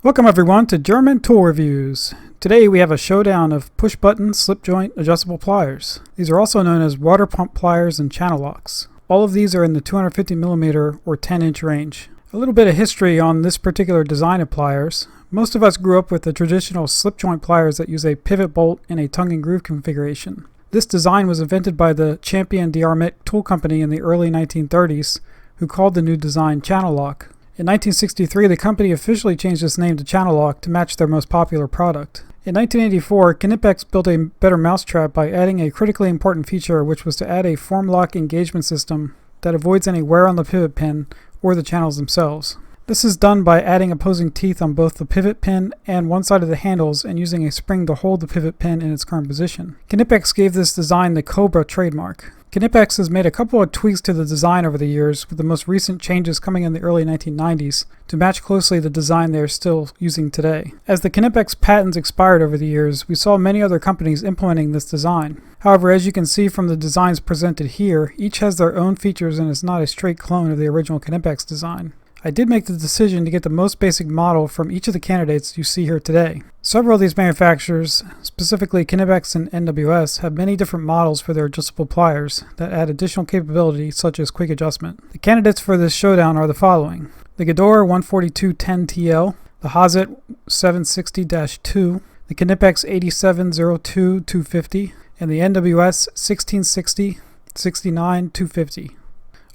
Welcome everyone to German Tool Reviews. Today we have a showdown of push-button, slip-joint, adjustable pliers. These are also known as water pump pliers and channel locks. All of these are in the 250mm or 10-inch range. A little bit of history on this particular design of pliers. Most of us grew up with the traditional slip-joint pliers that use a pivot bolt and a tongue and groove configuration. This design was invented by the Champion d'Armet tool company in the early 1930s, who called the new design channel lock. In 1963, the company officially changed its name to Channel Lock to match their most popular product. In 1984, Knipex built a better mousetrap by adding a critically important feature, which was to add a form lock engagement system that avoids any wear on the pivot pin or the channels themselves. This is done by adding opposing teeth on both the pivot pin and one side of the handles and using a spring to hold the pivot pin in its current position. Knipex gave this design the Cobra trademark. Knipex has made a couple of tweaks to the design over the years, with the most recent changes coming in the early 1990s to match closely the design they are still using today. As the Knipex patents expired over the years, we saw many other companies implementing this design. However, as you can see from the designs presented here, each has their own features and is not a straight clone of the original Knipex design. I did make the decision to get the most basic model from each of the candidates you see here today. Several of these manufacturers, specifically Knipex and NWS, have many different models for their adjustable pliers that add additional capability such as quick adjustment. The candidates for this showdown are the following: the Gedore 14210TL, the Hazet 760-2, the Knipex 8702-250, and the NWS 1660-69-250.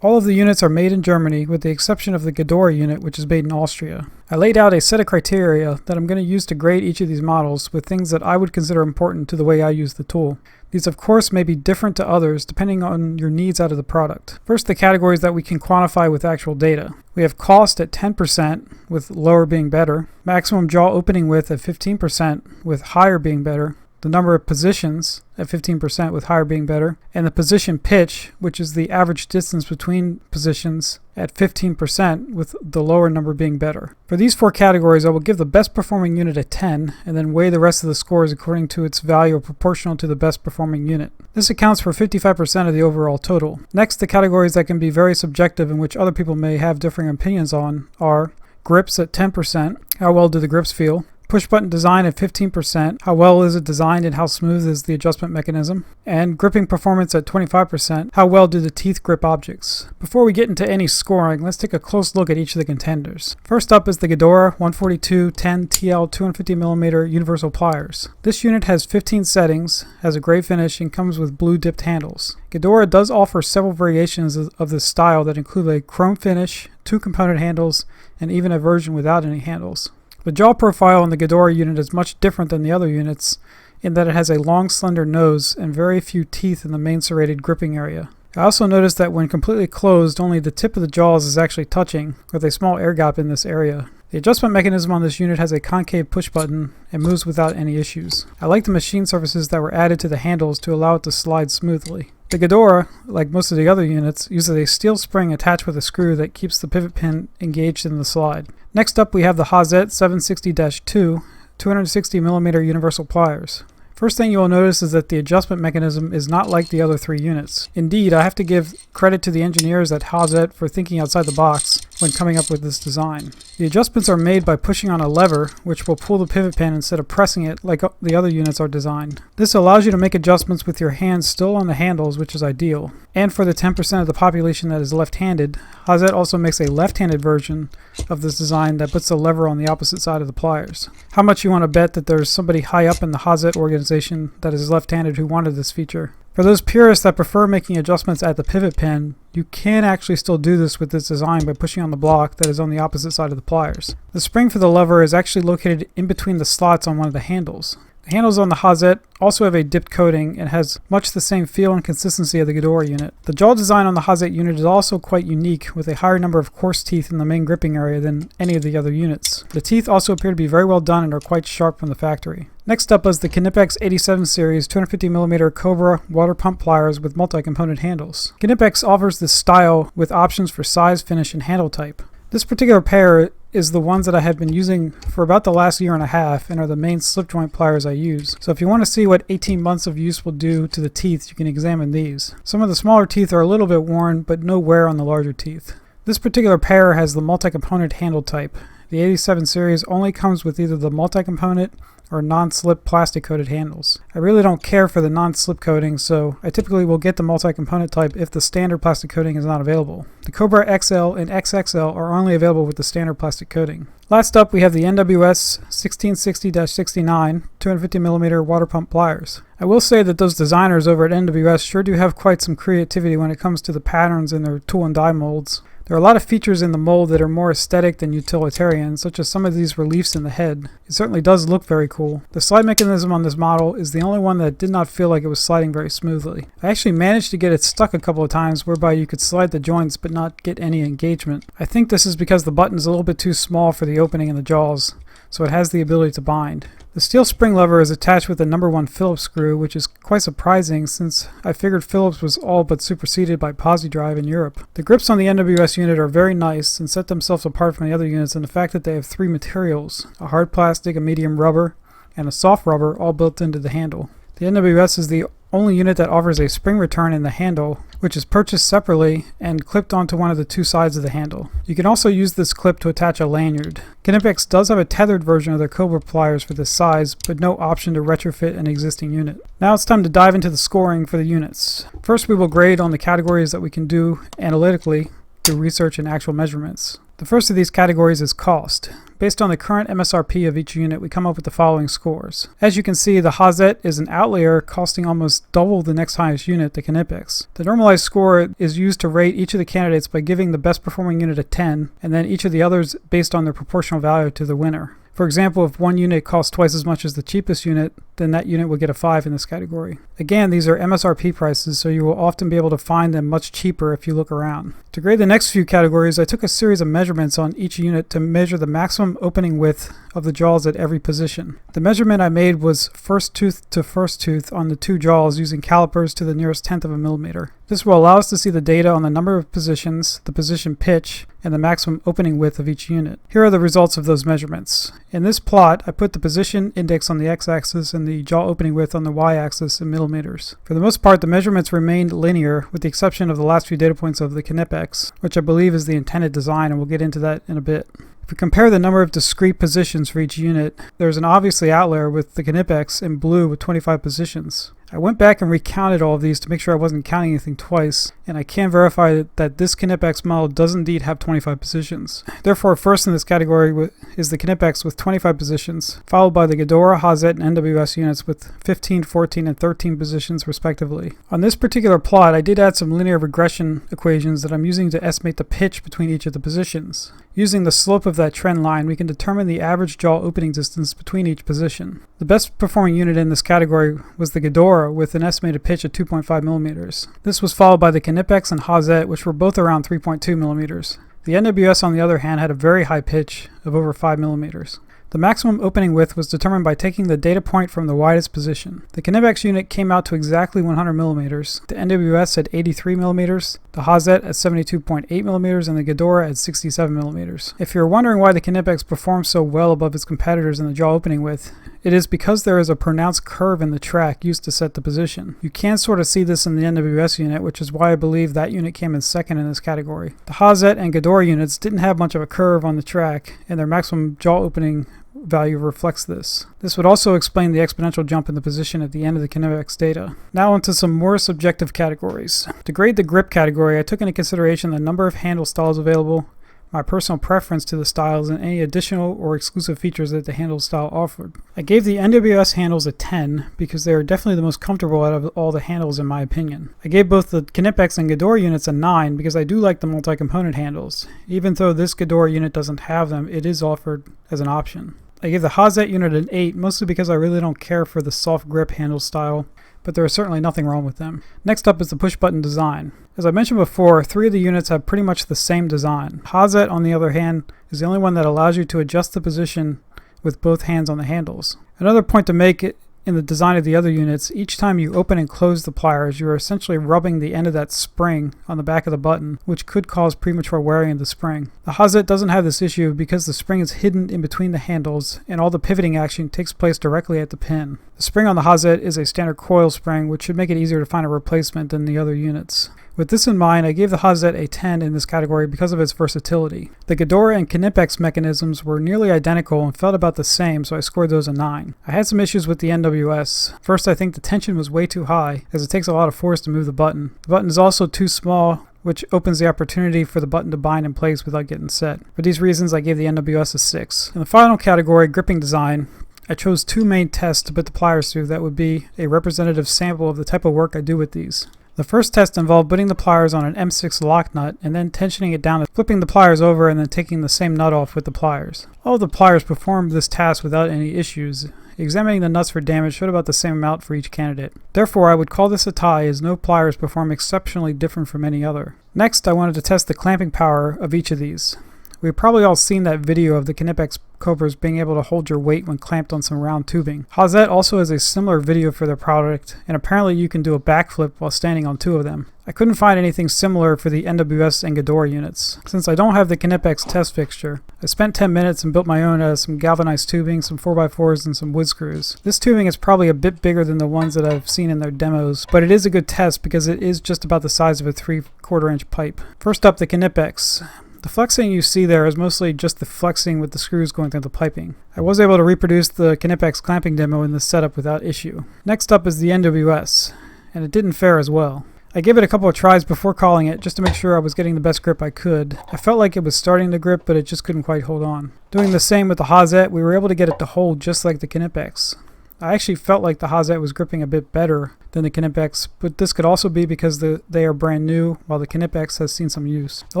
All of the units are made in Germany, with the exception of the Gedore unit, which is made in Austria. I laid out a set of criteria that I'm going to use to grade each of these models with things that I would consider important to the way I use the tool. These of course may be different to others depending on your needs out of the product. First, the categories that we can quantify with actual data. We have cost at 10%, with lower being better, maximum jaw opening width at 15%, with higher being better, the number of positions at 15% with higher being better, and the position pitch, which is the average distance between positions, at 15% with the lower number being better. For these four categories, I will give the best performing unit a 10 and then weigh the rest of the scores according to its value or proportional to the best performing unit. This accounts for 55% of the overall total. Next, the categories that can be very subjective and which other people may have differing opinions on are grips at 10%, how well do the grips feel? Push button design at 15%, how well is it designed and how smooth is the adjustment mechanism? And gripping performance at 25%, how well do the teeth grip objects? Before we get into any scoring, let's take a close look at each of the contenders. First up is the Gedore 14210TL 250mm universal pliers. This unit has 15 settings, has a great finish, and comes with blue dipped handles. Gedore does offer several variations of this style that include a chrome finish, 2-component handles, and even a version without any handles. The jaw profile on the Gedore unit is much different than the other units in that it has a long, slender nose and very few teeth in the main serrated gripping area. I also noticed that when completely closed, only the tip of the jaws is actually touching, with a small air gap in this area. The adjustment mechanism on this unit has a concave push button and moves without any issues. I like the machine surfaces that were added to the handles to allow it to slide smoothly. The Gedore, like most of the other units, uses a steel spring attached with a screw that keeps the pivot pin engaged in the slide. Next up, we have the Hazet 760-2 260mm universal pliers. First thing you will notice is that the adjustment mechanism is not like the other three units. Indeed, I have to give credit to the engineers at Hazet for thinking outside the box when coming up with this design. The adjustments are made by pushing on a lever, which will pull the pivot pin instead of pressing it like the other units are designed. This allows you to make adjustments with your hands still on the handles, which is ideal. And for the 10% of the population that is left-handed, Hazet also makes a left-handed version of this design that puts the lever on the opposite side of the pliers. How much you want to bet that there's somebody high up in the Hazet organization that is left-handed who wanted this feature? For those purists that prefer making adjustments at the pivot pin, you can actually still do this with this design by pushing on the block that is on the opposite side of the pliers. The spring for the lever is actually located in between the slots on one of the handles. The handles on the Hazet also have a dipped coating and has much the same feel and consistency of the Gedore unit. The jaw design on the Hazet unit is also quite unique, with a higher number of coarse teeth in the main gripping area than any of the other units. The teeth also appear to be very well done and are quite sharp from the factory. Next up is the Knipex 87 series 250mm Cobra water pump pliers with multi-component handles. Knipex offers this style with options for size, finish, and handle type. This particular pair is the ones that I have been using for about the last year and a half and are the main slip joint pliers I use. So if you want to see what 18 months of use will do to the teeth, you can examine these. Some of the smaller teeth are a little bit worn, but no wear on the larger teeth. This particular pair has the multi-component handle type. The 87 series only comes with either the multi-component or non-slip plastic coated handles. I really don't care for the non-slip coating, so I typically will get the multi-component type if the standard plastic coating is not available. The Cobra XL and XXL are only available with the standard plastic coating. Last up, we have the NWS 1660-69 250mm water pump pliers. I will say that those designers over at NWS sure do have quite some creativity when it comes to the patterns in their tool and die molds. There are a lot of features in the mold that are more aesthetic than utilitarian, such as some of these reliefs in the head. It certainly does look very cool. The slide mechanism on this model is the only one that did not feel like it was sliding very smoothly. I actually managed to get it stuck a couple of times whereby you could slide the joints but not get any engagement. I think this is because the button is a little bit too small for the opening in the jaws, so it has the ability to bind. The steel spring lever is attached with the number 1 Phillips screw, which is quite surprising since I figured Phillips was all but superseded by PosiDrive in Europe. The grips on the NWS unit are very nice and set themselves apart from the other units in the fact that they have 3 materials: a hard plastic, a medium rubber, and a soft rubber, all built into the handle. The NWS is the only unit that offers a spring return in the handle, which is purchased separately and clipped onto one of the 2 sides of the handle. You can also use this clip to attach a lanyard. Knipex does have a tethered version of their Cobra pliers for this size, but no option to retrofit an existing unit. Now it's time to dive into the scoring for the units. First, we will grade on the categories that we can do analytically through research and actual measurements. The first of these categories is cost. Based on the current MSRP of each unit, we come up with the following scores. As you can see, the Hazet is an outlier, costing almost double the next highest unit, the Knipex. The normalized score is used to rate each of the candidates by giving the best performing unit a 10, and then each of the others based on their proportional value to the winner. For example, if one unit costs twice as much as the cheapest unit, then that unit will get a 5 in this category. Again, these are MSRP prices, so you will often be able to find them much cheaper if you look around. To grade the next few categories, I took a series of measurements on each unit to measure the maximum opening width of the jaws at every position. The measurement I made was first tooth to first tooth on the 2 jaws using calipers to the nearest 1/10 of a millimeter. This will allow us to see the data on the number of positions, the position pitch, and the maximum opening width of each unit. Here are the results of those measurements. In this plot, I put the position index on the x-axis and the jaw opening width on the y-axis in millimeters. For the most part, the measurements remained linear, with the exception of the last few data points of the Knipex, which I believe is the intended design, and we'll get into that in a bit. If we compare the number of discrete positions for each unit, there's an obviously outlier with the Knipex in blue with 25 positions. I went back and recounted all of these to make sure I wasn't counting anything twice, and I can verify that this Knipex model does indeed have 25 positions. Therefore, first in this category is the Knipex with 25 positions, followed by the Gedore, Hazet, and NWS units with 15, 14, and 13 positions respectively. On this particular plot, I did add some linear regression equations that I'm using to estimate the pitch between each of the positions. Using the slope of that trend line, we can determine the average jaw opening distance between each position. The best performing unit in this category was the Gedore with an estimated pitch of 2.5 millimeters. This was followed by the Knipex and Hazet, which were both around 3.2 millimeters. The NWS, on the other hand, had a very high pitch of over 5 millimeters. The maximum opening width was determined by taking the data point from the widest position. The Knipex unit came out to exactly 100 millimeters, the NWS at 83 millimeters, the Hazet at 72.8 millimeters, and the Gedore at 67 millimeters. If you're wondering why the Knipex performs so well above its competitors in the jaw opening width, it is because there is a pronounced curve in the track used to set the position. You can sort of see this in the NWS unit, which is why I believe that unit came in second in this category. The Hazet and Gedore units didn't have much of a curve on the track, and their maximum jaw opening value reflects this. This would also explain the exponential jump in the position at the end of the Knipex data. Now onto some more subjective categories. To grade the grip category, I took into consideration the number of handle styles available, my personal preference to the styles, and any additional or exclusive features that the handle style offered. I gave the NWS handles a 10 because they are definitely the most comfortable out of all the handles in my opinion. I gave both the Knipex and Gedore units a 9 because I do like the multi-component handles. Even though this Gedore unit doesn't have them, it is offered as an option. I gave the Hazet unit an 8, mostly because I really don't care for the soft grip handle style, but there is certainly nothing wrong with them. Next up is the push-button design. As I mentioned before, 3 of the units have pretty much the same design. Hazet, on the other hand, is the only one that allows you to adjust the position with both hands on the handles. Another point to make in the design of the other units, each time you open and close the pliers, you are essentially rubbing the end of that spring on the back of the button, which could cause premature wearing of the spring. The Hazet doesn't have this issue because the spring is hidden in between the handles and all the pivoting action takes place directly at the pin. The spring on the Hazet is a standard coil spring, which should make it easier to find a replacement than the other units. With this in mind, I gave the Hazet a 10 in this category because of its versatility. The Gedore and Knipex mechanisms were nearly identical and felt about the same, so I scored those a 9. I had some issues with the NWS. First, I think the tension was way too high, as it takes a lot of force to move the button. The button is also too small, which opens the opportunity for the button to bind in place without getting set. For these reasons, I gave the NWS a 6. In the final category, gripping design, I chose 2 main tests to put the pliers through that would be a representative sample of the type of work I do with these. The first test involved putting the pliers on an M6 lock nut and then tensioning it down and flipping the pliers over and then taking the same nut off with the pliers. All of the pliers performed this task without any issues. Examining the nuts for damage showed about the same amount for each candidate. Therefore, I would call this a tie, as no pliers perform exceptionally different from any other. Next, I wanted to test the clamping power of each of these. We've probably all seen that video of the Knipex cobras being able to hold your weight when clamped on some round tubing. Hazet also has a similar video for their product, and apparently you can do a backflip while standing on 2 of them. I couldn't find anything similar for the NWS and Gedore units. Since I don't have the Knipex test fixture, I spent 10 minutes and built my own out of some galvanized tubing, some 4x4s, and some wood screws. This tubing is probably a bit bigger than the ones that I've seen in their demos, but it is a good test because it is just about the size of a 3/4 inch pipe. First up, the Knipex. The flexing you see there is mostly just the flexing with the screws going through the piping. I was able to reproduce the Knipex clamping demo in this setup without issue. Next up is the NWS, and it didn't fare as well. I gave it a couple of tries before calling it just to make sure I was getting the best grip I could. I felt like it was starting to grip, but it just couldn't quite hold on. Doing the same with the Hazet, we were able to get it to hold just like the Knipex. I actually felt like the Hazet was gripping a bit better than the Knipex, but this could also be because they are brand new, while the Knipex has seen some use. The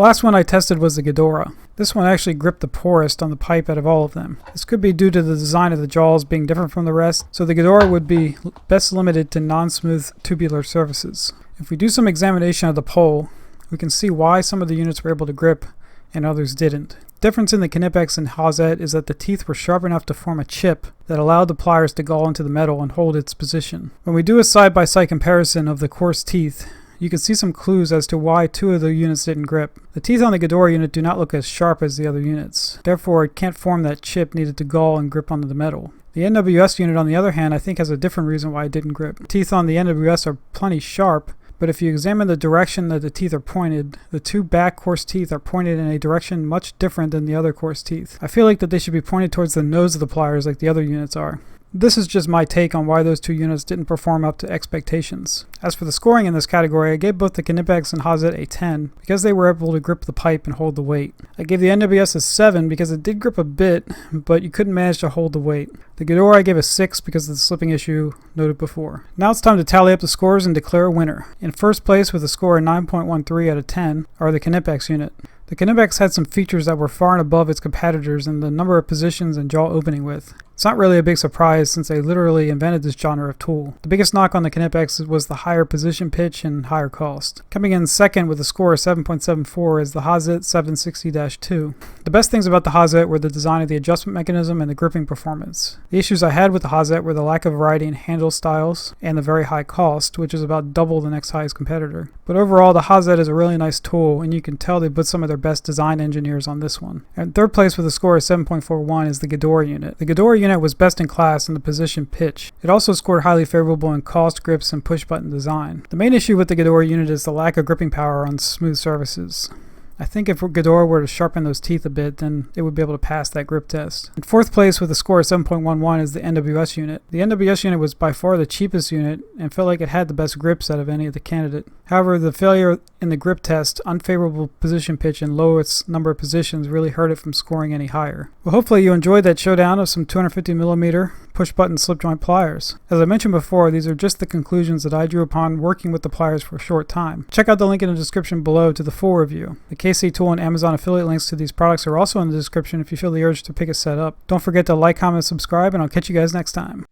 last one I tested was the Gedore. This one actually gripped the poorest on the pipe out of all of them. This could be due to the design of the jaws being different from the rest, so the Gedore would be best limited to non-smooth tubular surfaces. If we do some examination of the pole, we can see why some of the units were able to grip and others didn't. The difference in the Knipex and Hazet is that the teeth were sharp enough to form a chip that allowed the pliers to gall into the metal and hold its position. When we do a side-by-side comparison of the coarse teeth, you can see some clues as to why 2 of the units didn't grip. The teeth on the Gedore unit do not look as sharp as the other units. Therefore, it can't form that chip needed to gall and grip onto the metal. The NWS unit, on the other hand, I think has a different reason why it didn't grip. The teeth on the NWS are plenty sharp, but if you examine the direction that the teeth are pointed, the 2 back coarse teeth are pointed in a direction much different than the other coarse teeth. I feel like that they should be pointed towards the nose of the pliers like the other units are. This is just my take on why those 2 units didn't perform up to expectations. As for the scoring in this category, I gave both the Knipex and Hazet a 10 because they were able to grip the pipe and hold the weight. I gave the NWS a 7 because it did grip a bit, but you couldn't manage to hold the weight. The Gedore I gave a 6 because of the slipping issue noted before. Now it's time to tally up the scores and declare a winner. In first place with a score of 9.13 out of 10 are the Knipex unit. The Knipex had some features that were far and above its competitors in the number of positions and jaw opening width. It's not really a big surprise since they literally invented this genre of tool. The biggest knock on the Knipex was the higher position pitch and higher cost. Coming in second with a score of 7.74 is the Hazet 760-2. The best things about the Hazet were the design of the adjustment mechanism and the gripping performance. The issues I had with the Hazet were the lack of variety in handle styles and the very high cost, which is about double the next highest competitor. But overall, the Hazet is a really nice tool, and you can tell they put some of their best design engineers on this one. And third place with a score of 7.41 is the Gedore unit. The Gedore unit was best in class in the position pitch. It also scored highly favorable in cost, grips, and push button design. The main issue with the Gedore unit is the lack of gripping power on smooth surfaces. I think if Gedore were to sharpen those teeth a bit, then it would be able to pass that grip test. In fourth place with a score of 7.11 is the NWS unit. The NWS unit was by far the cheapest unit and felt like it had the best grips out of any of the candidate. However, the failure in the grip test, unfavorable position pitch, and lowest number of positions really hurt it from scoring any higher. Well, hopefully you enjoyed that showdown of some 250mm push-button slip joint pliers. As I mentioned before, these are just the conclusions that I drew upon working with the pliers for a short time. Check out the link in the description below to the full review. The KC Tool and Amazon affiliate links to these products are also in the description if you feel the urge to pick a set up. Don't forget to like, comment, subscribe, and I'll catch you guys next time.